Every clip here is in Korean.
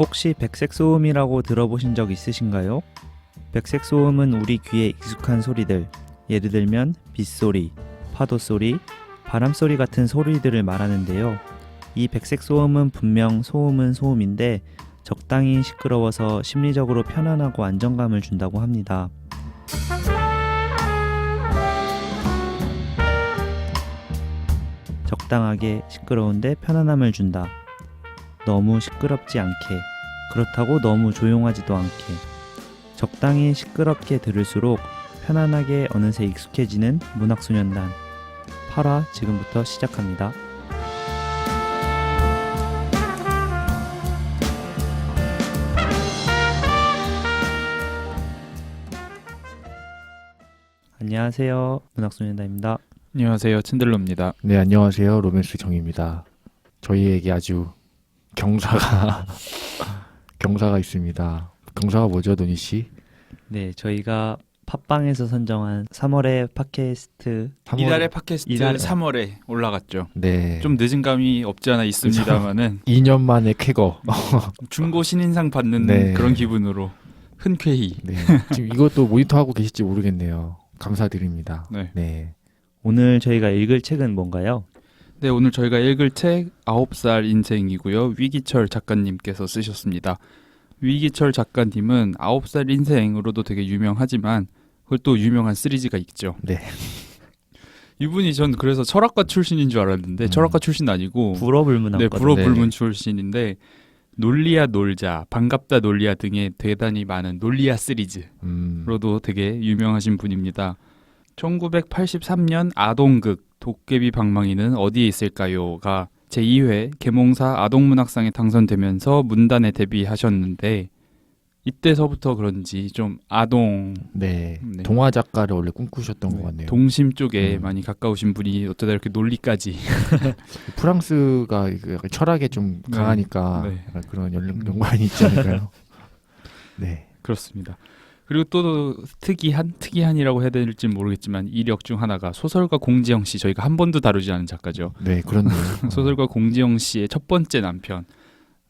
혹시 백색소음이라고 들어보신 적 있으신가요? 백색소음은 우리 귀에 익숙한 소리들, 예를 들면 빗소리, 파도소리, 바람소리 같은 소리들을 말하는데요. 이 백색소음은 분명 소음은 소음인데 적당히 시끄러워서 심리적으로 편안하고 안정감을 준다고 합니다. 적당하게 시끄러운데 편안함을 준다. 너무 시끄럽지 않게, 그렇다고 너무 조용하지도 않게, 적당히 시끄럽게 들을수록 편안하게 어느새 익숙해지는 문학소년단 8화 지금부터 시작합니다. 안녕하세요, 문학소년단입니다. 안녕하세요, 츤들로입니다. 네, 안녕하세요. 로맨스 정입니다. 저희에게 아주 경사가 있습니다. 경사가 뭐죠, 도니 씨? 네, 저희가 팟빵에서 선정한 3월의 팟캐스트 이달의 팟캐스트 이달에. 3월에 올라갔죠. 네. 좀 늦은 감이 없지 않아 있습니다만은 2년 만에 쾌거. 중고 신인상 받는 네. 그런 기분으로 흔쾌히. 네. 지금 이것도 모니터하고 계실지 모르겠네요. 감사드립니다. 네. 네. 오늘 저희가 읽을 책은 뭔가요? 네, 오늘 저희가 읽을 책 9살 인생이고요. 위기철 작가님께서 쓰셨습니다. 위기철 작가님은 9살 인생으로도 되게 유명하지만 그것도 유명한 시리즈가 있죠. 네. 이분이 전 그래서 철학과 출신인 줄 알았는데 철학과 출신 아니고 불어불문학과. 네, 불어불문 네. 출신인데 논리야 놀자, 반갑다 논리야 등의 대단히 많은 논리야 시리즈로도 되게 유명하신 분입니다. 1983년 아동극 도깨비 방망이는 어디에 있을까요가 제2회 계몽사 아동문학상에 당선되면서 문단에 데뷔하셨는데 이때서부터 그런지 좀 아동 네. 네. 동화 작가를 원래 꿈꾸셨던 것 같네요. 동심 쪽에 많이 가까우신 분이 어쩌다 이렇게 논리까지 프랑스가 약간 철학에 좀 네. 강하니까 네. 약간 그런 연관이 있지 않을까요? 네. 그렇습니다. 그리고 또 특이한이라고 해야 될지 모르겠지만 이력 중 하나가 소설가 공지영 씨, 저희가 한 번도 다루지 않은 작가죠. 네, 그렇네요. 소설가 공지영 씨의 첫 번째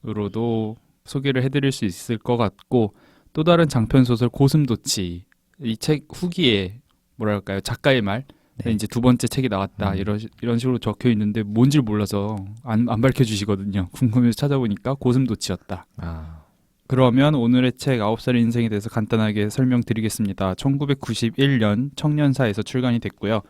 남편으로도 소개를 해드릴 수 있을 것 같고, 또 다른 장편 소설 고슴도치, 이 책 후기에 뭐랄까요, 작가의 말, 네. 이제 두 번째 책이 나왔다 이런 식으로 적혀 있는데 뭔지를 몰라서 안 밝혀주시거든요. 궁금해서 찾아보니까 고슴도치였다. 아. 그러면 오늘의 책 9살 인생에 대해서 간단하게 설명드리겠습니다. 1991년 청년사에서 출간이 됐고요.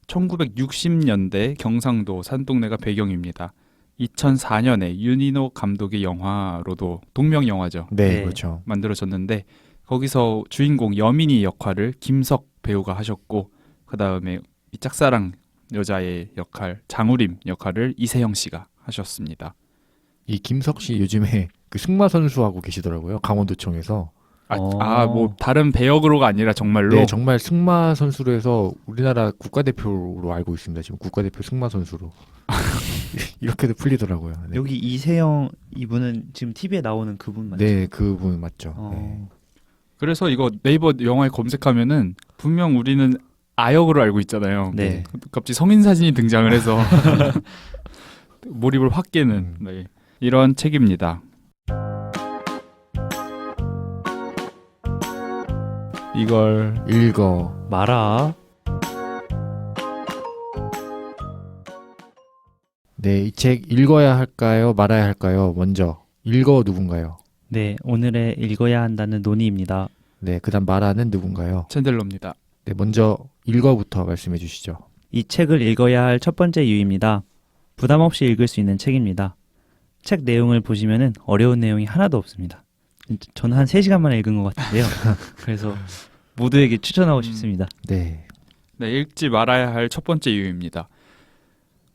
1960년대 경상도 산동네가 배경입니다. 2004년에 윤인호 감독의 영화로도 동명 영화죠. 네, 네. 그렇죠. 만들어졌는데 거기서 주인공 여민이 역할을 김석 배우가 하셨고 그 다음에 이 짝사랑 여자의 역할 장우림 역할을 이세영 씨가 하셨습니다. 이 김석 씨 요즘에 그 승마 선수하고 계시더라고요. 강원도청에서. 뭐 다른 배역으로가 아니라 정말로. 네, 정말 승마 선수로 해서 우리나라 국가대표로 알고 있습니다. 지금 국가대표 승마 선수로. 이렇게도 풀리더라고요. 네. 여기 이세영 이분은 지금 TV에 나오는 그분 맞죠? 네, 그분 맞죠. 어. 네. 그래서 이거 네이버 영화에 검색하면은 분명 우리는 아역으로 알고 있잖아요. 네. 갑자기 성인 사진이 등장을 해서 몰입을 확 깨는 네. 이런 책입니다. 이걸 읽어. 마라. 네, 이 책 읽어야 할까요? 말아야 할까요? 먼저 읽어 누군가요? 네, 오늘의 읽어야 한다는 논의입니다. 네, 그다음 말하는 누군가요? 챈들러입니다. 네, 먼저 읽어부터 말씀해 주시죠. 이 책을 읽어야 할 첫 번째 이유입니다. 부담 없이 읽을 수 있는 책입니다. 책 내용을 보시면은 어려운 내용이 하나도 없습니다. 저는 한 3시간 만에 읽은 것 같은데요. 그래서 모두에게 추천하고 싶습니다. 네, 네, 읽지 말아야 할 첫 번째 이유입니다.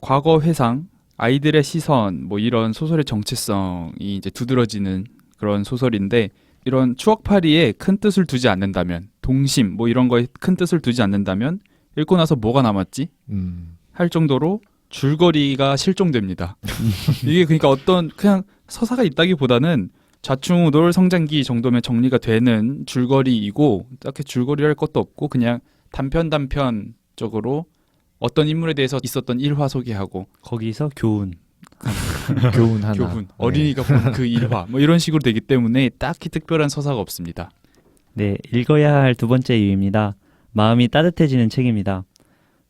과거 회상, 아이들의 시선, 뭐 이런 소설의 정체성이 이제 두드러지는 그런 소설인데 이런 추억팔이에 큰 뜻을 두지 않는다면, 동심 뭐 이런 거에 큰 뜻을 두지 않는다면 읽고 나서 뭐가 남았지? 할 정도로 줄거리가 실종됩니다. 이게 그러니까 어떤 그냥 서사가 있다기보다는 좌충우돌 성장기 정도면 정리가 되는 줄거리이고 딱히 줄거리할 것도 없고 그냥 단편적으로 어떤 인물에 대해서 있었던 일화 소개하고 거기서 교훈. 교훈 하나. 교훈, 어린이가 본 그 일화 뭐 이런 식으로 되기 때문에 딱히 특별한 서사가 없습니다. 네, 읽어야 할 두 번째 이유입니다. 마음이 따뜻해지는 책입니다.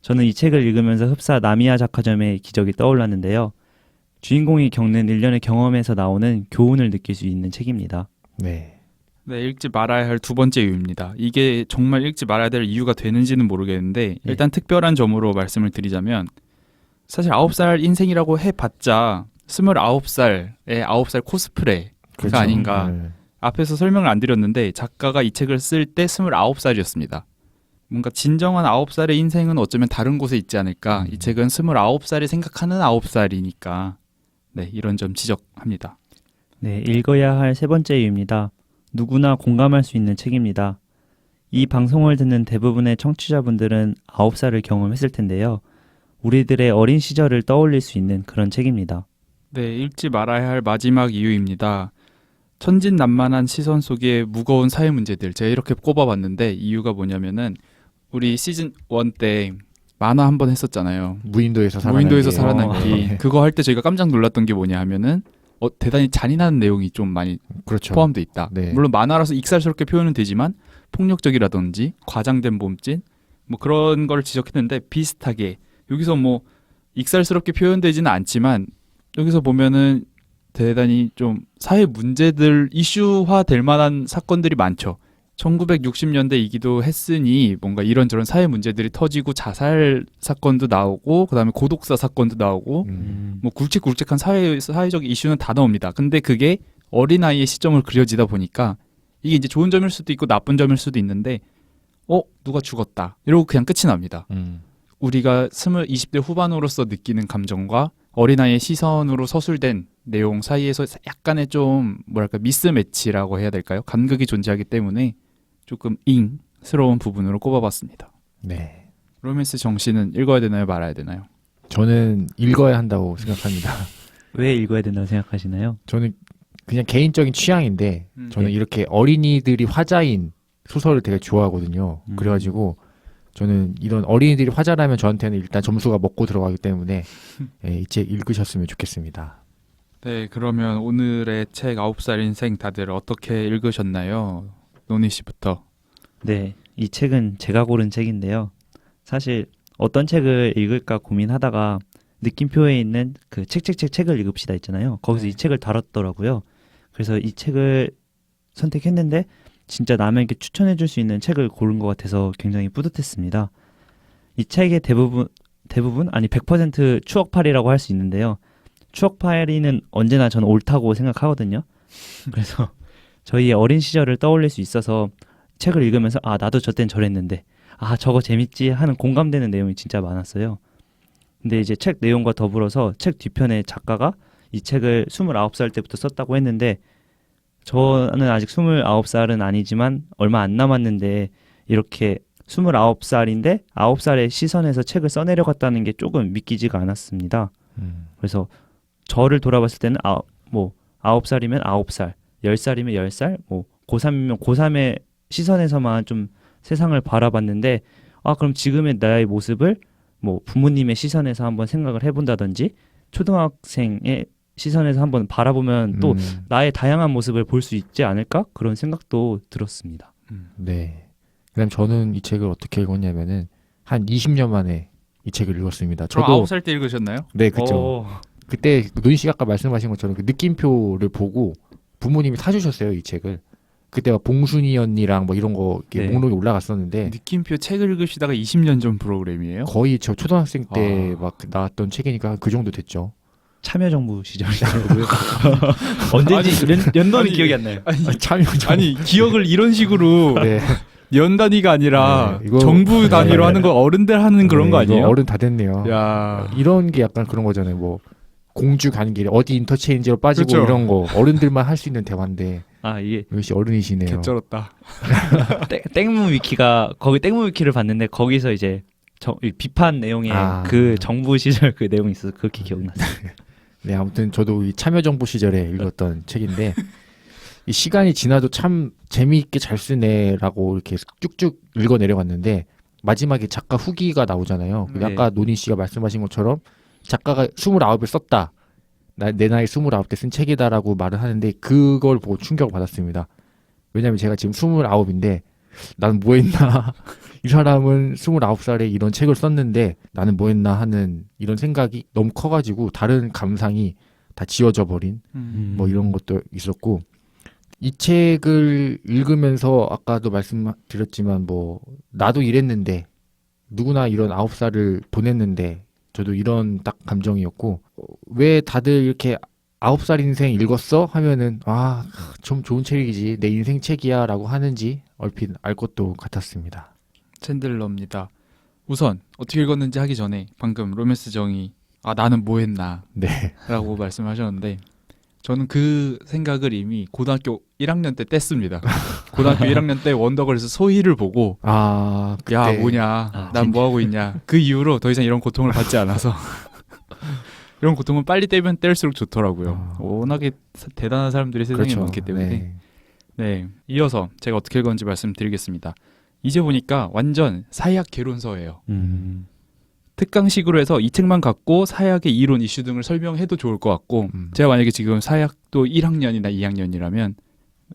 저는 이 책을 읽으면서 흡사 나미야 작화점의 기적이 떠올랐는데요. 주인공이 겪는 일련의 경험에서 나오는 교훈을 느낄 수 있는 책입니다. 네. 네, 읽지 말아야 할 두 번째 이유입니다. 이게 정말 읽지 말아야 될 이유가 되는지는 모르겠는데 일단 특별한 점으로 말씀을 드리자면 사실 9살 인생이라고 해봤자 29살의 9살 코스프레가 그렇죠. 아닌가. 네. 앞에서 설명을 안 드렸는데 작가가 이 책을 쓸 때 29살이었습니다. 뭔가 진정한 9살의 인생은 어쩌면 다른 곳에 있지 않을까. 이 책은 29살이 생각하는 9살이니까 네, 이런 점 지적합니다. 네, 읽어야 할 세 번째 이유입니다. 누구나 공감할 수 있는 책입니다. 이 방송을 듣는 대부분의 청취자분들은 9살을 경험했을 텐데요. 우리들의 어린 시절을 떠올릴 수 있는 그런 책입니다. 네, 읽지 말아야 할 마지막 이유입니다. 천진난만한 시선 속에 무거운 사회 문제들 제가 이렇게 꼽아봤는데 이유가 뭐냐면은 우리 시즌 1 때 만화 한 번 했었잖아요. 무인도에서 살아남기. 무인도에서 살아남기. 네. 그거 할 때 저희가 깜짝 놀랐던 게 뭐냐 하면은 대단히 잔인한 내용이 좀 많이 그렇죠. 포함돼 있다. 네. 물론 만화라서 익살스럽게 표현은 되지만 폭력적이라든지 과장된 몸짓 뭐 그런 걸 지적했는데 비슷하게 여기서 뭐 익살스럽게 표현되지는 않지만 여기서 보면은 대단히 좀 사회 문제들 이슈화 될 만한 사건들이 많죠. 1960년대이기도 했으니 뭔가 이런저런 사회 문제들이 터지고 자살 사건도 나오고 그다음에 고독사 사건도 나오고 뭐 굵직굵직한 사회적 이슈는 다 나옵니다. 근데 그게 어린아이의 시점을 그려지다 보니까 이게 이제 좋은 점일 수도 있고 나쁜 점일 수도 있는데 누가 죽었다 이러고 그냥 끝이 납니다. 우리가 20대 후반으로서 느끼는 감정과 어린아이의 시선으로 서술된 내용 사이에서 약간의 좀 뭐랄까 미스매치라고 해야 될까요? 간극이 존재하기 때문에 조금 잉스러운 부분으로 꼽아봤습니다. 네. 로맨스 정신은 읽어야 되나요? 말아야 되나요? 저는 읽어야 한다고 생각합니다. 왜 읽어야 된다고 생각하시나요? 저는 그냥 개인적인 취향인데 저는 예. 이렇게 어린이들이 화자인 소설을 되게 좋아하거든요. 음. 그래가지고 저는 이런 어린이들이 화자라면 저한테는 일단 점수가 먹고 들어가기 때문에 예, 이 책 읽으셨으면 좋겠습니다. 네, 그러면 오늘의 책 9살 인생 다들 어떻게 읽으셨나요? 노니 씨부터. 네, 이 책은 제가 고른 책인데요. 사실 어떤 책을 읽을까 고민하다가 느낌표에 있는 그 책을 읽읍시다 있잖아요. 거기서 네. 이 책을 다뤘더라고요. 그래서 이 책을 선택했는데 진짜 남에게 추천해 줄 수 있는 책을 고른 것 같아서 굉장히 뿌듯했습니다. 이 책의 대부분 아니 100% 추억팔이라고 할 수 있는데요. 추억팔이는 언제나 저는 옳다고 생각하거든요. 그래서 저희의 어린 시절을 떠올릴 수 있어서 책을 읽으면서 나도 저땐 저랬는데 저거 재밌지 하는 공감되는 내용이 진짜 많았어요. 근데 이제 책 내용과 더불어서 책 뒤편에 작가가 이 책을 29살 때부터 썼다고 했는데 저는 아직 29살은 아니지만 얼마 안 남았는데 이렇게 29살인데 9살의 시선에서 책을 써내려갔다는 게 조금 믿기지가 않았습니다. 그래서 저를 돌아봤을 때는 9살이면 9살, 10살이면 10살, 뭐 고3이면 고3의 시선에서만 좀 세상을 바라봤는데 그럼 지금의 나의 모습을 뭐 부모님의 시선에서 한번 생각을 해본다든지 초등학생의 시선에서 한번 바라보면 또 나의 다양한 모습을 볼 수 있지 않을까? 그런 생각도 들었습니다. 네. 그다음 저는 이 책을 어떻게 읽었냐면은 한 20년 만에 이 책을 읽었습니다. 그럼 저도 9살 때 읽으셨나요? 네, 그렇죠. 그때 노인 씨가 아까 말씀하신 것처럼 그 느낌표를 보고 부모님이 사주셨어요, 이 책을. 그때 막 봉순이 언니랑 뭐 이런 거 이렇게 네. 목록이 올라갔었는데 느낌표 책을 읽으시다가 20년 전 프로그램이에요? 거의 저 초등학생 때 막 나왔던 책이니까 그 정도 됐죠. 참여정부 시절이라고요. 언제인지 연도는 기억이 안 나요. 아니 기억을 이런 식으로 네. 연 단위가 아니라 네, 이거- 정부 단위로 네. 하는 거 어른들 하는 그런 거 네, 이거 아니에요? 어른 다 됐네요. 야, 이런 게 약간 그런 거잖아요. 뭐 공주 가는 길에 어디 인터체인지로 빠지고 그렇죠. 이런 거 어른들만 할 수 있는 대화인데 이게 역시 어른이시네요. 개쩔었다. 땡무 위키가 거기 땡무 위키를 봤는데 거기서 이제 이 비판 내용에 그 정부 시절 그 내용이 있어서 그렇게 기억났어요. 네, 아무튼 저도 이 참여정부 시절에 읽었던 책인데 이 시간이 지나도 참 재미있게 잘 쓰네라고 이렇게 쭉쭉 읽어 내려갔는데 마지막에 작가 후기가 나오잖아요. 근데 네. 아까 노닌 씨가 말씀하신 것처럼 작가가 29을 썼다. 내 나이 29때 쓴 책이다라고 말을 하는데 그걸 보고 충격을 받았습니다. 왜냐면 제가 지금 29인데 나는 뭐 했나 이 사람은 29살에 이런 책을 썼는데 나는 뭐 했나 하는 이런 생각이 너무 커가지고 다른 감상이 다 지워져 버린 뭐 이런 것도 있었고 이 책을 읽으면서 아까도 말씀드렸지만 뭐 나도 이랬는데 누구나 이런 9살을 보냈는데 저도 이런 딱 감정이었고 왜 다들 이렇게 9살 인생 읽었어? 하면은 좀 좋은 책이지 내 인생 책이야 라고 하는지 얼핏 알 것도 같았습니다. 챈들러입니다. 우선 어떻게 읽었는지 하기 전에 방금 로맨스 정이 나는 뭐 했나 네. 라고 말씀하셨는데 저는 그 생각을 이미 고등학교 1학년 때 뗐습니다. 고등학교 1학년 때 원더걸스 소희를 보고 그때 야 뭐냐 난 뭐하고 있냐 그 이후로 더 이상 이런 고통을 받지 않아서 이런 고통은 빨리 떼면 뗄수록 좋더라고요. 워낙에 대단한 사람들이 세상에 그렇죠. 많기 때문에. 네. 네, 이어서 제가 어떻게 읽었는지 말씀드리겠습니다. 이제 보니까 완전 사회학 개론서예요. 특강식으로 해서 이 책만 갖고 사회학의 이론, 이슈 등을 설명해도 좋을 것 같고 제가 만약에 지금 사회학도 1학년이나 2학년이라면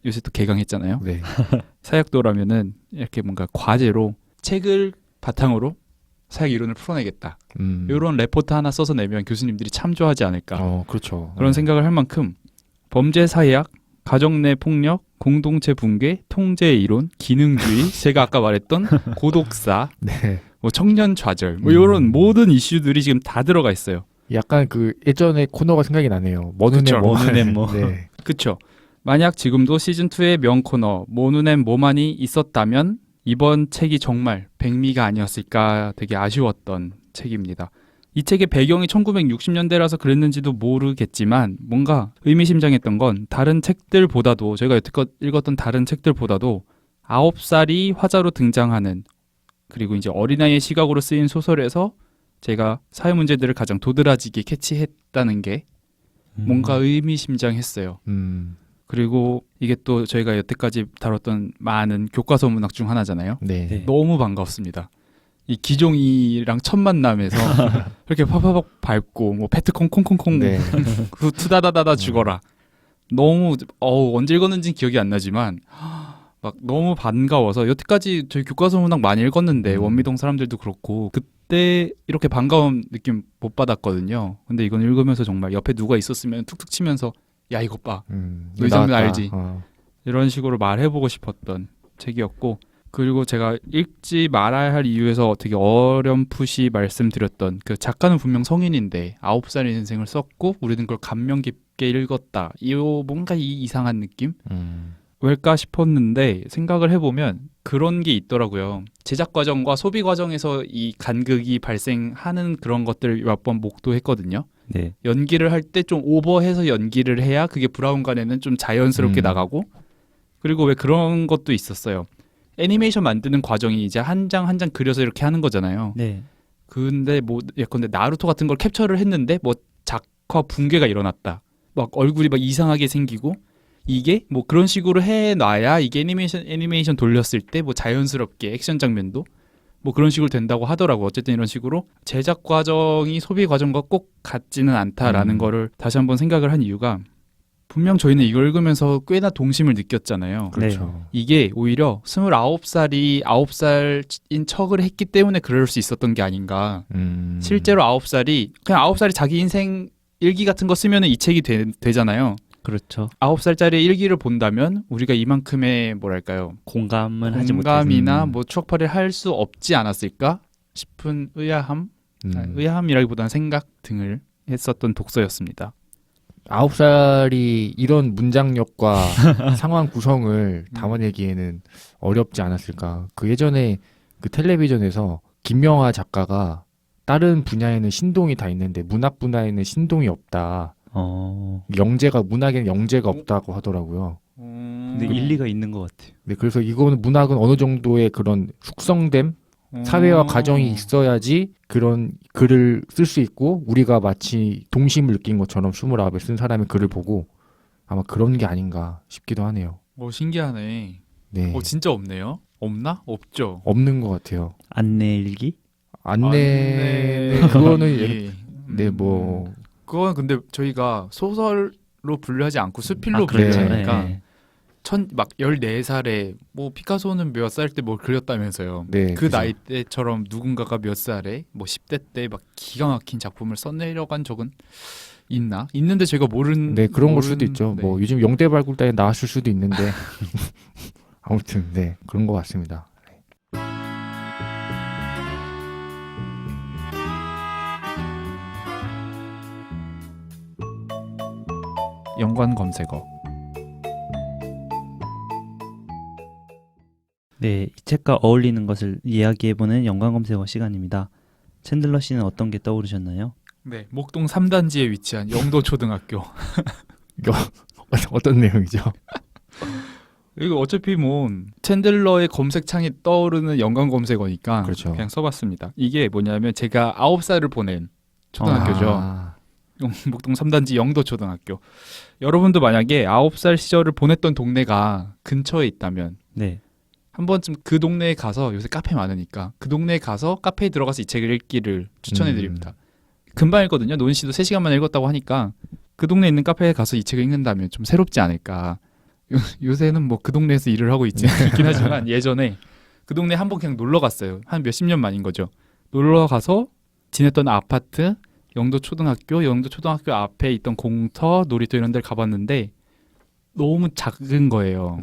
요새 또 개강했잖아요. 네. 사회학도라면은 이렇게 뭔가 과제로 책을 바탕으로 사회학 이론을 풀어내겠다. 이런 레포트 하나 써서 내면 교수님들이 참 좋아하지 않을까. 그렇죠. 그런 생각을 할 만큼 범죄 사회학, 가정 내 폭력, 공동체 붕괴, 통제 이론, 기능주의, 제가 아까 말했던 고독사, 네. 뭐 청년 좌절, 뭐 이런 모든 이슈들이 지금 다 들어가 있어요. 약간 그 예전에 코너가 생각이 나네요. 머누넴 머누넴 뭐. 네. 그렇죠. 만약 지금도 시즌2의 명코너 모누넴 모만이 있었다면 이번 책이 정말 백미가 아니었을까 되게 아쉬웠던 책입니다. 이 책의 배경이 1960년대라서 그랬는지도 모르겠지만 뭔가 의미심장했던 건 다른 책들보다도 제가 여태껏 읽었던 다른 책들보다도 9살이 화자로 등장하는 그리고 이제 어린아이의 시각으로 쓰인 소설에서 제가 사회 문제들을 가장 도드라지게 캐치했다는 게 뭔가 의미심장했어요. 그리고 이게 또 저희가 여태까지 다뤘던 많은 교과서 문학 중 하나잖아요. 네. 너무 반갑습니다. 이 기종이랑 첫 만남에서 이렇게 파파박 밟고 뭐 페트 콩콩콩콩 네. 그 투다다다다 죽어라. 너무 언제 읽었는지는 기억이 안 나지만 막 너무 반가워서 여태까지 저희 교과서 문학 많이 읽었는데 원미동 사람들도 그렇고 그때 이렇게 반가운 느낌 못 받았거든요. 근데 이건 읽으면서 정말 옆에 누가 있었으면 툭툭 치면서 야 이것 봐. 너 이 장면 알지? 이런 식으로 말해보고 싶었던 책이었고 그리고 제가 읽지 말아야 할 이유에서 되게 어렴풋이 말씀드렸던 그 작가는 분명 성인인데 9살의 인생을 썼고 우리는 그걸 감명 깊게 읽었다. 뭔가 이 이상한 느낌? 왜일까 싶었는데 생각을 해보면 그런 게 있더라고요. 제작 과정과 소비 과정에서 이 간극이 발생하는 그런 것들을 몇 번 목도했거든요. 네. 연기를 할 때 좀 오버해서 연기를 해야 그게 브라운관에는 좀 자연스럽게 나가고 그리고 왜 그런 것도 있었어요. 애니메이션 만드는 과정이 이제 한 장 한 장 그려서 이렇게 하는 거잖아요. 네. 근데 뭐 예컨대 나루토 같은 걸 캡처를 했는데 뭐 작화 붕괴가 일어났다. 막 얼굴이 막 이상하게 생기고 이게 뭐 그런 식으로 해놔야 이게 애니메이션 돌렸을 때 뭐 자연스럽게 액션 장면도 뭐 그런 식으로 된다고 하더라고. 어쨌든 이런 식으로 제작 과정이 소비 과정과 꼭 같지는 않다라는 거를 다시 한번 생각을 한 이유가 분명 저희는 이걸 읽으면서 꽤나 동심을 느꼈잖아요. 그렇죠. 이게 오히려 29살이 9살인 척을 했기 때문에 그럴 수 있었던 게 아닌가. 실제로 9살이 그냥 9살이 자기 인생 일기 같은 거 쓰면 이 책이 되잖아요. 그렇죠. 9살짜리 일기를 본다면 우리가 이만큼의 뭐랄까요 공감은 하지 못해서 공감이나 뭐 추억팔이를 할 수 없지 않았을까 싶은 의아함이라기보다는 생각 등을 했었던 독서였습니다. 9살이 이런 문장력과 상황 구성을 담아내기에는 어렵지 않았을까. 그 예전에 그 텔레비전에서 김명하 작가가 다른 분야에는 신동이 다 있는데 문학 분야에는 신동이 없다. 문학에는 영재가 없다고 하더라고요. 근데 일리가 있는 것 같아요. 네, 그래서 이거는 문학은 어느 정도의 그런 숙성됨, 사회와 가정이 있어야지 그런 글을 쓸 수 있고 우리가 마치 동심을 느낀 것처럼 29에 쓴 사람의 글을 보고 아마 그런 게 아닌가 싶기도 하네요. 신기하네. 네. 진짜 없네요. 없나? 없죠. 없는 것 같아요. 안내 일기? 안내 그거는 네, 뭐 그건 근데 저희가 소설로 분류하지 않고 수필로 그래요? 분류하니까 네. 막 14살에 뭐 피카소는 몇 살 때 뭘 그렸다면서요. 네, 그 그죠. 나이 때처럼 누군가가 몇 살에 뭐 10대 때 막 기가 막힌 작품을 써내려간 적은 있나? 있는데 제가 모르는 네, 그런 걸 수도 있죠. 네. 뭐 요즘 영대발굴단에 나왔을 수도 있는데 아무튼 네, 그런 것 같습니다. 연관 검색어. 네, 이 책과 어울리는 것을 이야기해보는 연관 검색어 시간입니다. 챈들러 씨는 어떤 게 떠오르셨나요? 네, 목동 3단지에 위치한 영도 초등학교. 이거 어떤 내용이죠? 이거 어차피 뭐 챈들러의 검색창에 떠오르는 연관 검색어니까 그렇죠. 그냥 써봤습니다. 이게 뭐냐면 제가 9살을 보낸 초등학교죠. 아, 목동 3단지 영도 초등학교. 여러분도 만약에 9살 시절을 보냈던 동네가 근처에 있다면 네, 한 번쯤 그 동네에 가서, 요새 카페 많으니까 그 동네에 가서 카페에 들어가서 이 책을 읽기를 추천해드립니다. 금방 읽거든요. 노은 씨도 3시간만 읽었다고 하니까 그 동네에 있는 카페에 가서 이 책을 읽는다면 좀 새롭지 않을까. 요새는 뭐 그 동네에서 일을 하고 있긴 하지만 예전에 그 동네에 한 번 그냥 놀러 갔어요. 한 몇십 년 만인 거죠. 놀러 가서 지냈던 아파트, 영도 초등학교 앞에 있던 공터, 놀이터 이런 데를 가봤는데 너무 작은 거예요.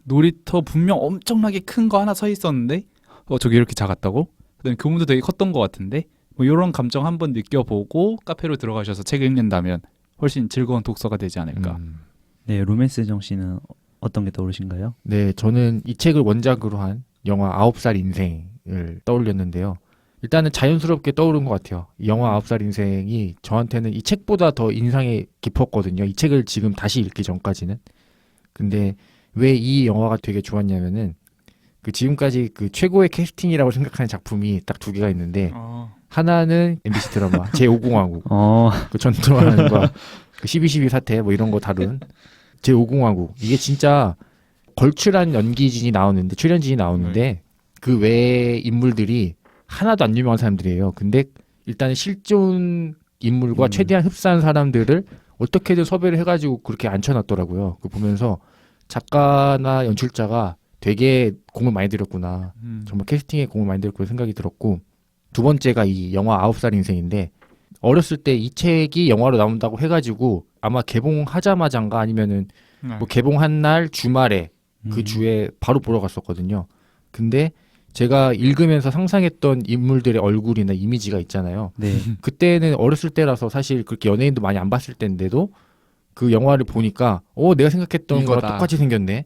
놀이터 분명 엄청나게 큰 거 하나 서 있었는데 저게 이렇게 작았다고? 그다음에 교문도 되게 컸던 것 같은데 뭐 이런 감정 한번 느껴보고 카페로 들어가셔서 책을 읽는다면 훨씬 즐거운 독서가 되지 않을까. 네, 로맨스 정씨는 어떤 게 떠오르신가요? 네, 저는 이 책을 원작으로 한 영화 9살 인생을 떠올렸는데요. 일단은 자연스럽게 떠오른 것 같아요. 이 영화 9살 인생이 저한테는 이 책보다 더 인상이 깊었거든요. 이 책을 지금 다시 읽기 전까지는. 근데 왜 이 영화가 되게 좋았냐면은 그 지금까지 그 최고의 캐스팅이라고 생각하는 작품이 딱 2개가 있는데 하나는 MBC 드라마 제5공화국 그 전두환과 그 12.12 사태 뭐 이런 거 다룬 제5공화국. 이게 진짜 걸출한 연기진이 나오는데, 출연진이 나오는데 그 외의 인물들이 하나도 안 유명한 사람들이에요. 근데 일단 실존 인물과 최대한 흡사한 사람들을 어떻게든 섭외를 해가지고 그렇게 앉혀놨더라고요. 그 보면서 작가나 연출자가 되게 공을 많이 들였구나. 정말 캐스팅에 공을 많이 들였구나 생각이 들었고, 두 번째가 이 영화 9살 인생인데, 어렸을 때 이 책이 영화로 나온다고 해가지고 아마 개봉하자마자인가 아니면은 뭐 개봉한 날 주말에 그 주에 바로 보러 갔었거든요. 근데 제가 읽으면서 상상했던 인물들의 얼굴이나 이미지가 있잖아요. 네, 그때는 어렸을 때라서 사실 그렇게 연예인도 많이 안 봤을 때인데도 그 영화를 보니까 내가 생각했던 거랑 이거다. 똑같이 생겼네.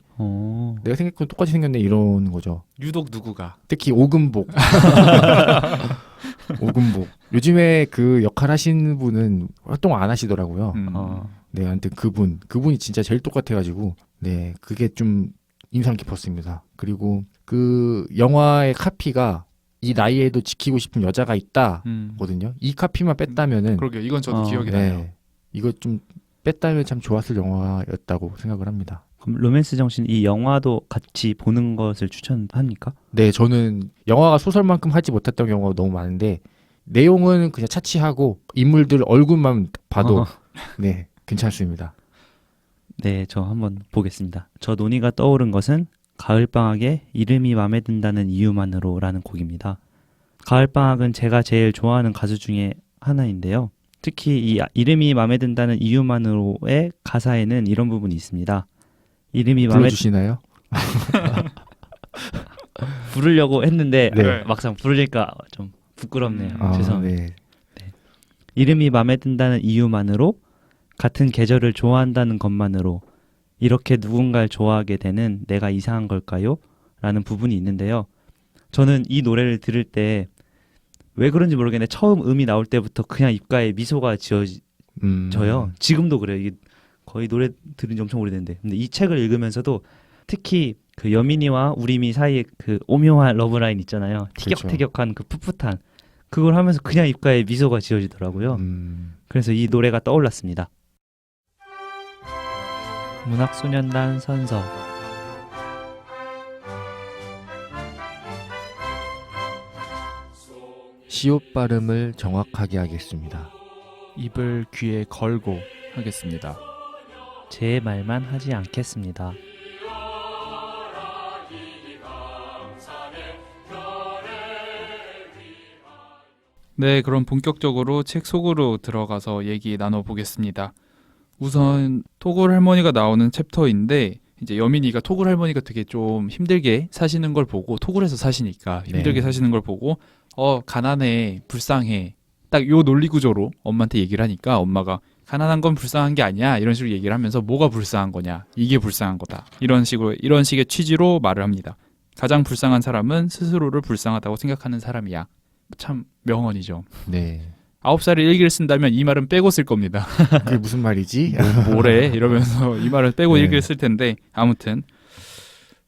내가 생각했던 거 똑같이 생겼네 이러는 거죠. 유독 누구가. 특히 오금복. 오금복. 요즘에 그 역할 하시는 분은 활동 안 하시더라고요. 네, 아무튼 그분이 진짜 제일 똑같아가지고 네, 그게 좀 인상 깊었습니다. 그리고 그 영화의 카피가 이 나이에도 지키고 싶은 여자가 있다거든요. 이 카피만 뺐다면은 그러게요. 이건 저도 기억이 나요. 네, 이거 좀 뺐다면 참 좋았을 영화였다고 생각을 합니다. 그럼 로맨스 정씨는 이 영화도 같이 보는 것을 추천합니까? 네, 저는 영화가 소설만큼 하지 못했던 경우가 너무 많은데 내용은 그냥 차치하고 인물들 얼굴만 봐도 네, 괜찮습니다. 네, 저 한번 보겠습니다. 저 논의가 떠오른 것은 가을방학에 이름이 마음에 든다는 이유만으로라는 곡입니다. 가을방학은 제가 제일 좋아하는 가수 중에 하나인데요. 특히 이 이름이 마음에 든다는 이유만으로의 가사에는 이런 부분이 있습니다. 이름이 마음에 불러주시나요? 부르려고 했는데 네. 막상 부르니까 좀 부끄럽네요. 죄송합니다. 네. 이름이 마음에 든다는 이유만으로, 같은 계절을 좋아한다는 것만으로 이렇게 누군가를 좋아하게 되는 내가 이상한 걸까요? 라는 부분이 있는데요. 저는 이 노래를 들을 때 왜 그런지 모르겠는데 처음 음이 나올 때부터 그냥 입가에 미소가 지어져요. 지금도 그래요. 이게 거의 노래 들은 지 엄청 오래됐는데. 근데 이 책을 읽으면서도 특히 그 여민이와 우리미 사이에 그 오묘한 러브라인 있잖아요. 티격태격한 그 풋풋한 그걸 하면서 그냥 입가에 미소가 지어지더라고요. 그래서 이 노래가 떠올랐습니다. 문학소년단 선서. 시옷 발음을 정확하게 하겠습니다. 입을 귀에 걸고 하겠습니다. 제 말만 하지 않겠습니다. 네, 그럼 본격적으로 책 속으로 들어가서 얘기 나눠보겠습니다. 우선 토굴 할머니가 나오는 챕터인데 이제 여민이가 토굴 할머니가 되게 좀 힘들게 사시는 걸 보고 토굴에서 사시니까 힘들게 네. 사시는 걸 보고 가난해, 불쌍해. 딱 요 논리 구조로 엄마한테 얘기를 하니까 엄마가 가난한 건 불쌍한 게 아니야 이런 식으로 얘기를 하면서 뭐가 불쌍한 거냐 이게 불쌍한 거다 이런 식의 취지로 말을 합니다. 가장 불쌍한 사람은 스스로를 불쌍하다고 생각하는 사람이야. 참 명언이죠. 네. 9살에 일기를 쓴다면 이 말은 빼고 쓸 겁니다. 그게 무슨 말이지? 뭐래 이러면서 이 말을 빼고 네. 일기를 쓸 텐데 아무튼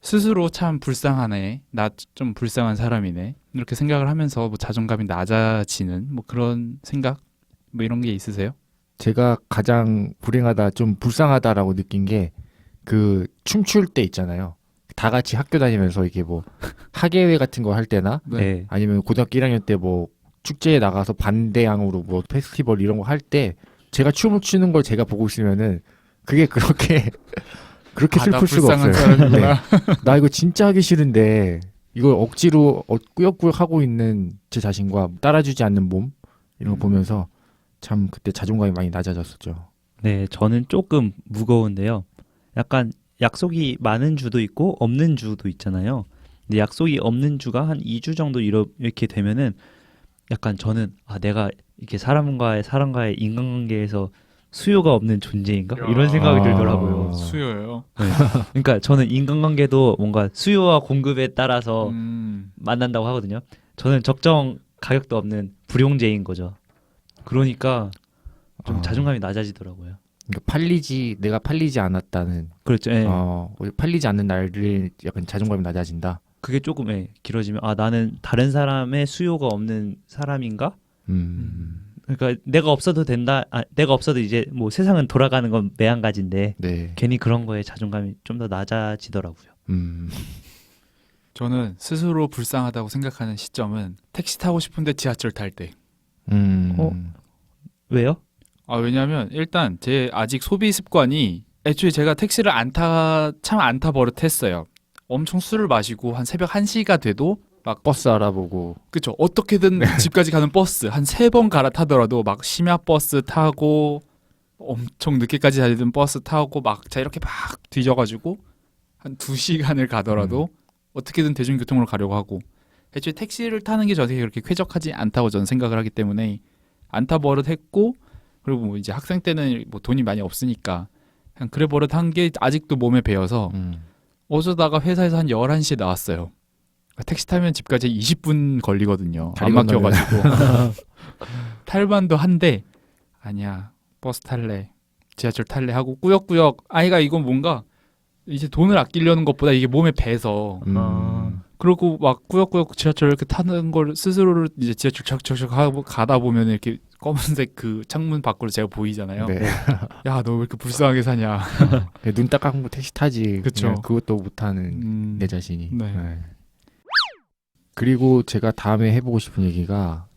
스스로 참 불쌍하네. 나 좀 불쌍한 사람이네. 이렇게 생각을 하면서 뭐 자존감이 낮아지는 뭐 그런 생각 뭐 이런 게 있으세요? 제가 가장 불행하다, 좀 불쌍하다라고 느낀 게 그 춤출 때 있잖아요. 다 같이 학교 다니면서 이게 뭐 학예회 같은 거 할 때나 네. 아니면 고등학교 1학년 때 뭐 축제에 나가서 반대항으로 뭐 페스티벌 이런 거 할 때 제가 춤을 추는 걸 제가 보고 있으면은 그게 그렇게 나 슬플 수가 불쌍한 없어요. 사람이구나. 나 이거 진짜 하기 싫은데 이걸 억지로 꾸역꾸역 하고 있는 제 자신과 따라주지 않는 몸 이런 거 보면서 참 그때 자존감이 많이 낮아졌었죠. 네, 저는 조금 무거운데요. 약간 약속이 많은 주도 있고 없는 주도 있잖아요. 근데 약속이 없는 주가 한 2주 정도 이렇게 되면은 약간 저는 내가 이렇게 사람과의 인간관계에서 수요가 없는 존재인가? 이런 생각이 들더라고요. 수요요. 그러니까 저는 인간관계도 뭔가 수요와 공급에 따라서 만난다고 하거든요. 저는 적정 가격도 없는 불용제인 거죠. 그러니까 좀 자존감이 낮아지더라고요. 그러니까 내가 팔리지 않았다는 그렇죠. 예. 팔리지 않는 날을 약간 자존감이 낮아진다. 그게 조금 길어지면 나는 다른 사람의 수요가 없는 사람인가? 그러니까 내가 없어도 된다. 내가 없어도 이제 뭐 세상은 돌아가는 건 매한가지인데 네. 괜히 그런 거에 자존감이 좀 더 낮아지더라고요. 저는 스스로 불쌍하다고 생각하는 시점은 택시 타고 싶은데 지하철 탈 때. 왜요? 왜냐하면 일단 제 아직 소비 습관이 애초에 제가 택시를 안 타 버릇했어요. 엄청 술을 마시고 한 새벽 1시가 돼도 막 버스 알아보고 그쵸 어떻게든 집까지 가는 버스 한 3번 갈아타더라도 막 심야 버스 타고 엄청 늦게까지 달리던 버스 타고 막 이렇게 막 뒤져가지고 한 2시간을 가더라도 어떻게든 대중교통으로 가려고 하고 애초에 택시를 타는 게 저한테 그렇게 쾌적하지 않다고 저는 생각을 하기 때문에 안 타 버릇했고 그리고 뭐 이제 학생 때는 뭐 돈이 많이 없으니까 그냥 그래 버릇한 게 아직도 몸에 배어서 어쩌다가 회사에서 한 11시에 나왔어요. 택시 타면 집까지 20분 걸리거든요. 안 막혀가지고. 탈만도 한데 아니야 버스 탈래 지하철 탈래 하고 꾸역꾸역 아이가 이건 뭔가 이제 돈을 아끼려는 것보다 이게 몸에 배서 그리고 막 꾸역꾸역 지하철 이렇게 타는 걸 스스로를 이제 지하철 척척척 하고 가다 보면 이렇게 검은색 그 창문 밖으로 제가 보이잖아요. 네. 야, 너 왜 이렇게 불쌍하게 사냐. 눈 딱 감고 택시 타지. 그쵸. 그것도 못하는 내 자신이. 네. 그리고 제가 다음에 해보고 싶은 얘기가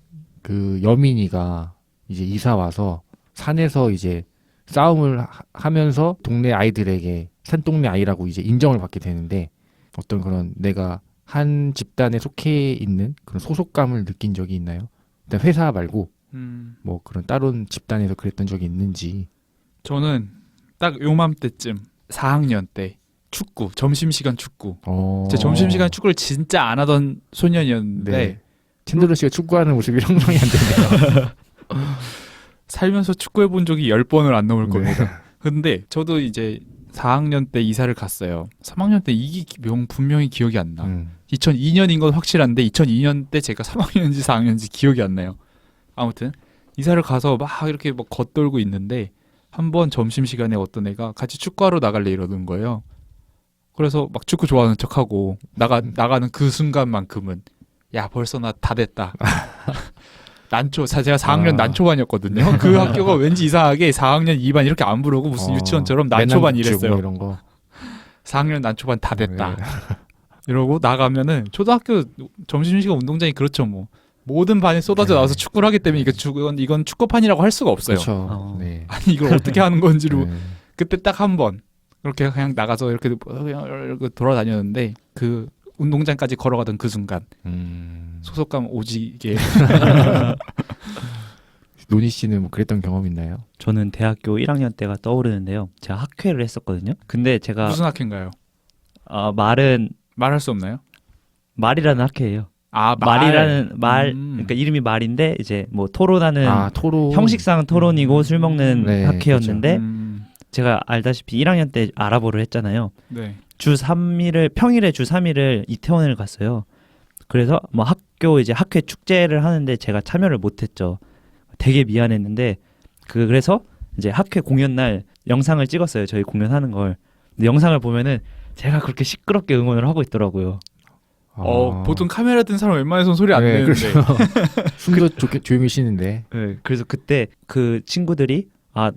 그 여민이가 이제 이사 와서 산에서 이제 싸움을 하면서 동네 아이들에게 산동네 아이라고 이제 인정을 받게 되는데 어떤 그런 내가 한 집단에 속해 있는 그런 소속감을 느낀 적이 있나요? 일단 회사 말고 뭐 그런 다른 집단에서 그랬던 적이 있는지. 저는 딱 요맘때쯤 4학년 때 축구 점심시간 축구 제 점심시간 축구를 진짜 안 하던 소년이었는데 네. 틴드러 씨가 축구하는 모습이 형성이 안 되네요. 살면서 축구해본 적이 10번을 안 넘을 네. 겁니다. 근데 저도 이제 4학년 때 이사를 갔어요. 3학년 때 이게 분명히 기억이 안 나. 2002년인 건 확실한데 2002년 때 제가 3학년인지 4학년인지 기억이 안 나요. 아무튼 이사를 가서 막 이렇게 막 겉돌고 있는데 한 번 점심시간에 어떤 애가 같이 축구하러 나갈래 이러는 거예요. 그래서 막 축구 좋아하는 척하고 나가는 그 순간만큼은 야 벌써 나 다 됐다. 제가 4학년 난초반이었거든요. 그 학교가 왠지 이상하게 4학년 2반 이렇게 안 부르고 무슨 유치원처럼 난초반 이랬어요. 뭐 이런 거. 4학년 난초반 다 됐다. 네. 이러고 나가면은 초등학교 점심시간 운동장이 그렇죠 뭐 모든 반이 쏟아져 네. 나와서 축구를 하기 때문에 이건 축구판이라고 할 수가 없어요. 그렇죠. 네. 아니 이걸 어떻게 하는 건지로 네. 그때 딱 한 번 그렇게 그냥 나가서 이렇게 돌아다녔는데 그 운동장까지 걸어가던 그 순간 소속감 오지게. 노니 씨는 뭐 그랬던 경험 있나요? 저는 대학교 1학년 때가 떠오르는데요. 제가 학회를 했었거든요. 근데 제가 무슨 학회인가요? 말은 말할 수 없나요? 말이라는 학회예요. 아, 말이라는 그러니까 이름이 말인데 이제 뭐 토론하는 토론. 형식상 토론이고 술 먹는 네, 학회였는데 음, 제가 알다시피 1학년 때 아랍어를 했잖아요. 네. 평일에 주 3일을 이태원을 갔어요. 그래서 뭐 학교 이제 학회 축제를 하는데 제가 참여를 못했죠. 되게 미안했는데 그래서 이제 학회 공연 날 영상을 찍었어요. 저희 공연하는 걸. 근데 영상을 보면은 제가 그렇게 시끄럽게 응원을 하고 있더라고요. 보통 카메라 든 사람 웬만해서는 소리 안 내는데. 그렇죠. 숨도 조용히 쉬는데. 네, 그래서 그때 그 친구들이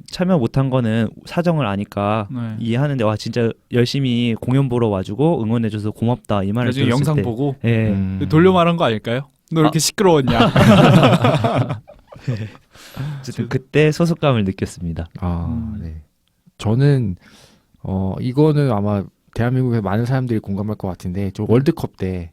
참여 못한 거는 사정을 아니까 네. 이해하는데 와 진짜 열심히 공연 보러 와주고 응원해줘서 고맙다 이 말을 나중에 들었을 영상 때 보고 예. 돌려 말한 거 아닐까요? 너 이렇게 시끄러웠냐? 어쨌든 그때 소속감을 느꼈습니다. 네. 저는 이거는 아마 대한민국에 많은 사람들이 공감할 것 같은데 저 월드컵 때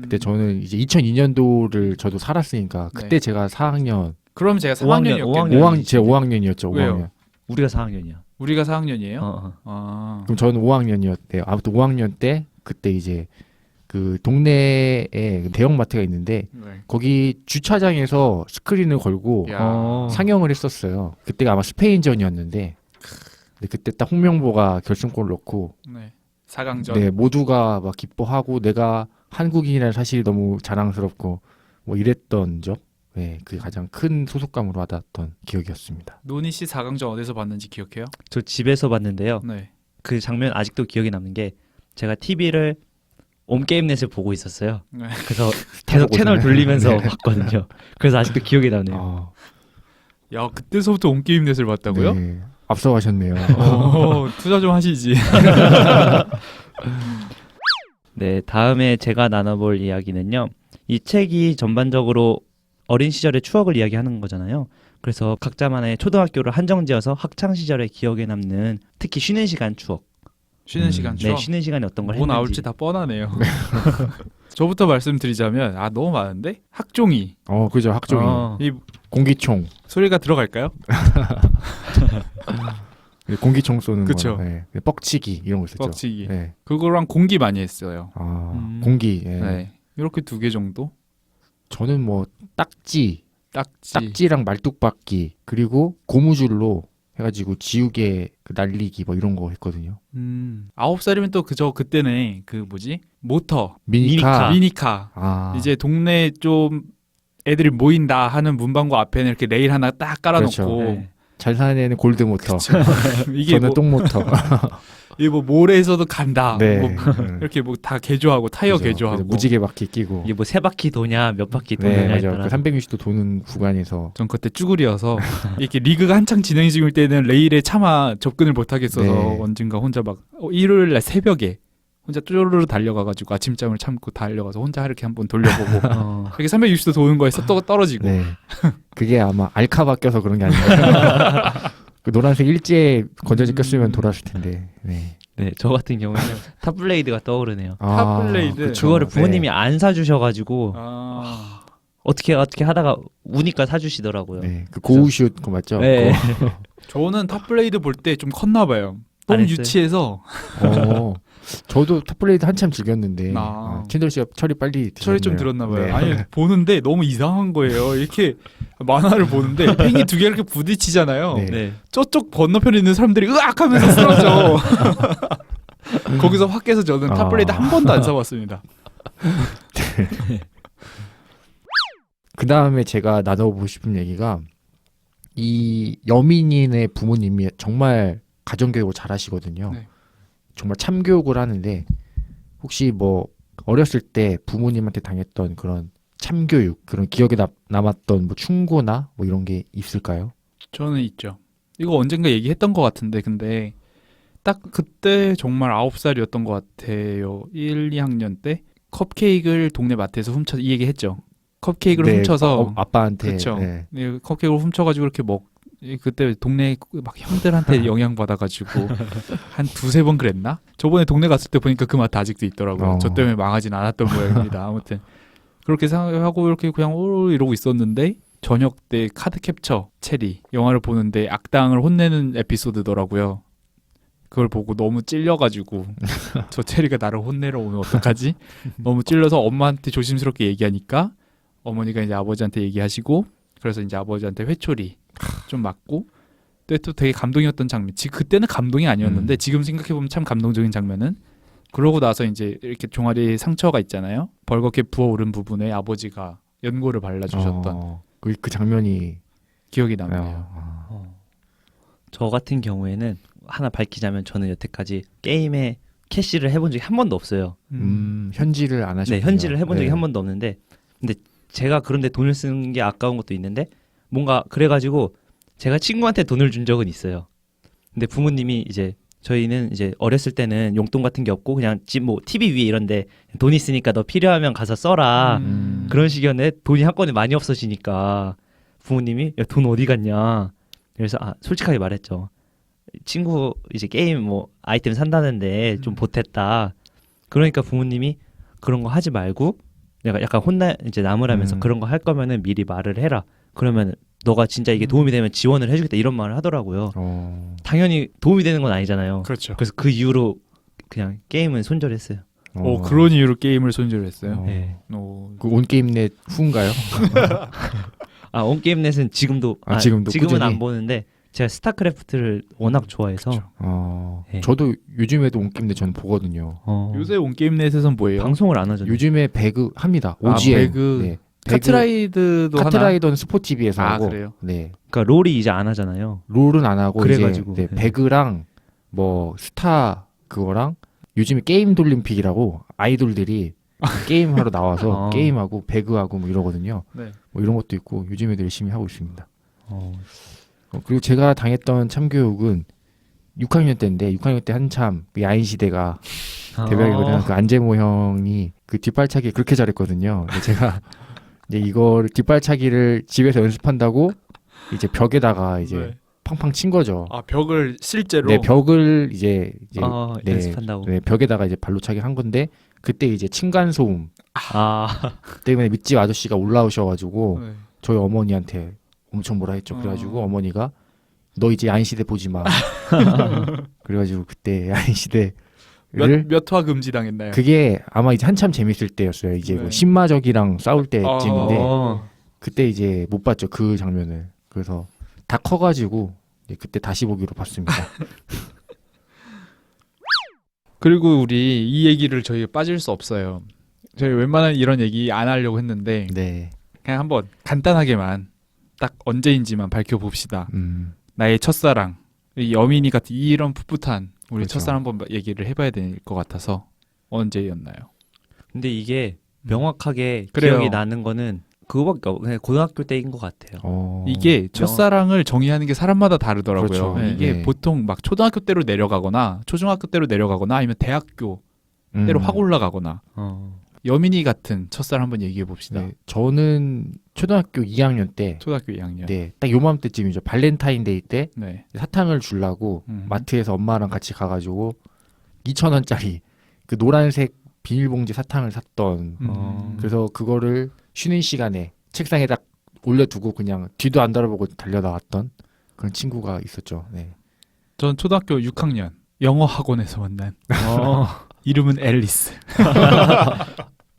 그때 저는 이제 2002년도를 저도 살았으니까 그때 네. 제가 4학년 그럼 제가 5학년, 4학년이었겠네요. 제가 5학년이었죠. 왜요? 5학년. 우리가 4학년이야. 우리가 4학년이에요? 그럼 저는 5학년이었대요. 아무튼 5학년 때 그때 이제 그 동네에 대형마트가 있는데 네. 거기 주차장에서 스크린을 걸고 야. 상영을 했었어요. 그때가 아마 스페인전이었는데 근데 그때 딱 홍명보가 결승골을 넣고 네. 4강전. 네, 모두가 막 기뻐하고 내가 한국인이라는 사실이 너무 자랑스럽고 뭐 이랬던 적. 네, 그게 가장 큰 소속감으로 와닿았던 기억이었습니다. 노니 씨 4강전 어디서 봤는지 기억해요? 저 집에서 봤는데요. 네. 그 장면 아직도 기억이 남는 게 제가 TV를 옴게임넷을 보고 있었어요. 네. 그래서 계속 채널 돌리면서 네. 봤거든요. 그래서 아직도 기억이 나네요. 야, 그때서부터 온게임넷을 봤다고요? 네, 앞서가셨네요. 투자 좀 하시지. 네, 다음에 제가 나눠볼 이야기는요. 이 책이 전반적으로 어린 시절의 추억을 이야기하는 거잖아요. 그래서 각자만의 초등학교를 한정지어서 학창 시절의 기억에 남는 특히 쉬는 시간 추억. 쉬는 시간 추억. 네, 쉬는 시간에 어떤 걸 뭐 했는지. 나올지 다 뻔하네요. 저부터 말씀드리자면 너무 많은데 학종이 그죠. 학종이. 이 공기총. 소리가 들어갈까요? 공기총 쏘는 그쵸. 거. 네. 뻑치기 이런 거 있었죠. 뻑치기. 네. 그거랑 공기 많이 했어요. 공기. 예. 네. 이렇게 2개 정도? 저는 뭐 딱지, 딱지. 딱지랑 말뚝박기 그리고 고무줄로 해가지고 지우개 날리기 뭐 이런 거 했거든요. 9살이면 또 그때는 그 뭐지? 모터. 미니카. 미니카. 이제 동네 좀 애들이 모인다 하는 문방구 앞에는 이렇게 레일 하나 딱 깔아놓고. 그렇죠. 네. 잘 사는 애는 골드 모터. 이게 저는 뭐, 똥 모터. 이게 뭐 모래에서도 간다. 네. 뭐 이렇게 뭐 다 개조하고 타이어 그죠. 개조하고. 그죠. 무지개 바퀴 끼고. 이게 뭐 세 바퀴 도냐 몇 바퀴 네, 도냐에 맞아. 따라. 그 360도 도는 구간에서. 전 그때 쭈구리여서 이렇게 리그가 한창 진행 중일 때는 레일에 차마 접근을 못 하겠어서 네. 언젠가 혼자 막 일요일 날 새벽에 혼자 쪼르르 달려가가지고 아침잠을 참고 달려가서 혼자 이렇게 한번 돌려보고 이렇게 360도 도는 거에서 또 떨어지고. 네. 그게 아마 알카바 껴서 그런 게 아닌가. 그 노란색 일제 건전지 꼈으면 돌았을 텐데. 네. 네, 저 같은 경우에는 탑블레이드가 떠오르네요. 탑블레이드. 그쵸. 그거를 부모님이 네. 안 사주셔가지고 아, 어떻게 하다가 우니까 사주시더라고요. 네. 그 고우슛 그거 맞죠? 네. 저는 탑블레이드 볼 때 좀 컸나 봐요. 너무 안 했어요? 유치해서 저도 탑블레이드 한참 즐겼는데 아. 틴돌 씨가 철이 빨리 철이 좀 드셨네요. 들었나 봐요. 네. 아니 보는데 너무 이상한 거예요. 이렇게 만화를 보는데 팽이 2개 이렇게 부딪히잖아요. 네. 네. 저쪽 건너편에 있는 사람들이 으악 하면서 쓰러져. 거기서 확 깨서 저는 탑블레이드 한 번도 안 사봤습니다. 그 다음에 제가 나눠보고 싶은 얘기가 이 여민이네 부모님이 정말 가정교육을 잘하시거든요. 네. 정말 참교육을 하는데 혹시 뭐 어렸을 때 부모님한테 당했던 그런 참교육 그런 기억에 남았던 뭐 충고나 뭐 이런 게 있을까요? 저는 있죠. 이거 언젠가 얘기했던 것 같은데 근데 딱 그때 정말 9살이었던 것 같아요. 1, 2학년 때 컵케이크를 동네 마트에서 훔쳐 이 얘기했죠. 컵케이크를 네, 훔쳐서 아빠한테 그쵸. 네. 네, 컵케이크를 훔쳐가지고 이렇게 그때 동네 막 형들한테 영향 받아가지고 한 두세 번 그랬나? 저번에 동네 갔을 때 보니까 그 맛 아직도 있더라고요. 저 때문에 망하진 않았던 모양입니다. 아무튼 그렇게 생각하고 이렇게 그냥 이러고 있었는데 저녁 때 카드 캡처 체리 영화를 보는데 악당을 혼내는 에피소드더라고요. 그걸 보고 너무 찔려가지고 저 체리가 나를 혼내러 오면 어떡하지? 너무 찔려서 엄마한테 조심스럽게 얘기하니까 어머니가 이제 아버지한테 얘기하시고 그래서 이제 아버지한테 회초리 좀 맞고 또 되게 감동이었던 장면. 그때는 감동이 아니었는데 지금 생각해보면 참 감동적인 장면은 그러고 나서 이제 이렇게 종아리 상처가 있잖아요. 벌겋게 부어오른 부분에 아버지가 연고를 발라주셨던 그 장면이 기억이 남네요. 저 같은 경우에는 하나 밝히자면 저는 여태까지 게임에 캐시를 해본 적이 한 번도 없어요. 현질을 안 하셨군요. 네, 현질을 해본 적이 네. 한 번도 없는데 근데 제가 그런데 돈을 쓰는 게 아까운 것도 있는데 뭔가 그래가지고 제가 친구한테 돈을 준 적은 있어요. 근데 부모님이 이제 저희는 이제 어렸을 때는 용돈 같은 게 없고 그냥 집 뭐 TV 위에 이런데 돈 있으니까 너 필요하면 가서 써라 그런 식이었는데 돈이 한꺼번에 많이 없어지니까 부모님이 야, 돈 어디 갔냐. 그래서 솔직하게 말했죠. 친구 이제 게임 뭐 아이템 산다는데 좀 보탰다. 그러니까 부모님이 그런 거 하지 말고 내가 약간 이제 나무라면서 그런 거 할 거면은 미리 말을 해라. 그러면 너가 진짜 이게 도움이 되면 지원을 해주겠다 이런 말을 하더라고요. 당연히 도움이 되는 건 아니잖아요. 그렇죠. 그래서 그 이후로 그냥 게임은 손절했어요. 그런 이유로 게임을 손절했어요. 네. 그 온게임넷 후인가요? 온게임넷은 지금도 지금은 꾸준히? 안 안 보는데 제가 스타크래프트를 워낙 좋아해서 네. 저도 요즘에도 온게임넷 저는 보거든요. 요새 온게임넷에서는 뭐예요? 방송을 안 하잖아요. 요즘에 배그 합니다. OGN. 배그. 네. 카트라이드도 하나? 카트라이더는 스포티비에서 하고. 그래요? 네. 그러니까 롤이 이제 안 하잖아요. 롤은 안 하고 그래가지고 이제 네. 배그랑 뭐 스타 그거랑 요즘에 게임 돌림픽이라고 아이돌들이 게임 하러 나와서 게임하고 배그하고 뭐 이러거든요. 네. 뭐 이런 것도 있고 요즘에도 열심히 하고 있습니다. 그리고 제가 당했던 참교육은 6학년 때인데 6학년 때 한참 그 야인 시대가 대박이거든요. 그 안재모 형이 그 뒷발차기 그렇게 잘했거든요. 근데 제가 이제 이걸 뒷발차기를 집에서 연습한다고 이제 벽에다가 이제 네. 팡팡 친 거죠. 벽을 실제로? 네, 벽을 이제 네, 연습한다고. 네, 벽에다가 이제 발로 차기 한 건데 그때 이제 층간 소음 때문에 밑집 아저씨가 올라오셔가지고 네. 저희 어머니한테 엄청 뭐라 했죠. 그래가지고 어머니가 너 이제 야인시대 보지 마. 그래가지고 그때 야인시대를 몇 화 금지당했나요? 그게 아마 이제 한참 재밌을 때였어요. 이제 네. 뭐 신마적이랑 싸울 때쯤인데 그때 이제 못 봤죠. 그 장면을. 그래서 다 커가지고 이제 그때 다시 보기로 봤습니다. 그리고 우리 이 얘기를 저희가 빠질 수 없어요. 저희 웬만하면 이런 얘기 안 하려고 했는데 네. 그냥 한번 간단하게만 딱 언제인지만 밝혀봅시다. 나의 첫사랑, 이 여민이 같은 이런 풋풋한 우리 그렇죠. 첫사랑 한번 얘기를 해봐야 될 것 같아서 언제였나요? 근데 이게 명확하게 그래요. 기억이 나는 거는 그거밖에 그냥 고등학교 때인 것 같아요. 이게 첫사랑을 정의하는 게 사람마다 다르더라고요. 그렇죠. 네, 이게 네. 보통 막 초등학교 때로 내려가거나 초중학교 때로 내려가거나 아니면 대학교 때로 확 올라가거나 여민이 같은 첫사랑 한번 얘기해 봅시다. 네, 저는 초등학교 2학년 때 초등학교 2학년. 네, 딱 요맘때쯤이죠. 발렌타인데이 때 네. 사탕을 주려고 마트에서 엄마랑 같이 가가지고 2,000원짜리 그 노란색 비닐봉지 사탕을 샀던 그래서 그거를 쉬는 시간에 책상에 딱 올려두고 그냥 뒤도 안 돌아보고 달려나왔던 그런 친구가 있었죠. 네. 전 초등학교 6학년 영어 학원에서 만난 이름은 앨리스.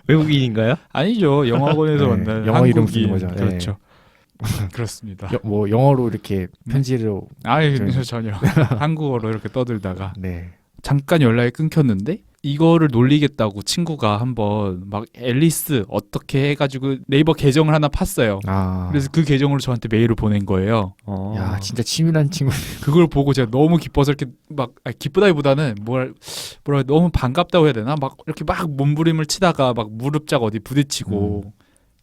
외국인인가요? 아니죠. 영어 학원에서 네, 만난 영어 이름 한국인. 쓰는 거죠. 네. 그렇죠. 그렇습니다. 뭐 영어로 이렇게 편지로 전혀 한국어로 이렇게 떠들다가 네. 잠깐 연락이 끊겼는데 이거를 놀리겠다고 친구가 한번 막 앨리스 어떻게 해가지고 네이버 계정을 하나 팠어요. 그래서 그 계정으로 저한테 메일을 보낸 거예요. 야 진짜 치밀한 친구. 그걸 보고 제가 너무 기뻐서 이렇게 막 기쁘다기보다는 뭐라 너무 반갑다고 해야 되나 막 이렇게 막 몸부림을 치다가 막 무릎짝 어디 부딪히고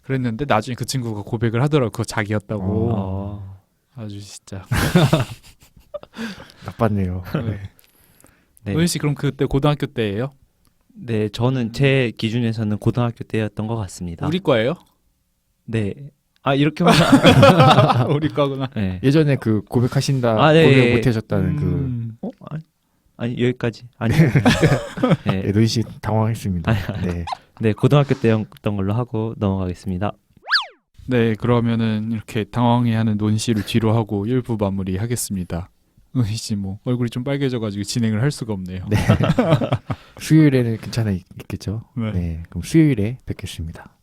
그랬는데 나중에 그 친구가 고백을 하더라고. 그거 자기였다고. 아주 진짜 나빴네요. 네. 네. 노인 씨 그럼 그때 고등학교 때예요? 네, 저는 제 기준에서는 고등학교 때였던 것 같습니다. 우리 과예요? 네. 아 이렇게 하면 우리 거구나. 네. 예전에 그 고백하신다 아, 네, 고백 예. 못 하셨다는 그 음. 아니 여기까지. 아니. 네. 노인 씨 당황했습니다. 네. 네, 고등학교 때였던 걸로 하고 넘어가겠습니다. 네, 그러면은 이렇게 당황해하는 논 씨를 뒤로 하고 1부 마무리하겠습니다. 논 씨 뭐 얼굴이 좀 빨개져가지고 진행을 할 수가 없네요. 수요일에는 괜찮아 있겠죠. 네. 네. 그럼 수요일에 뵙겠습니다.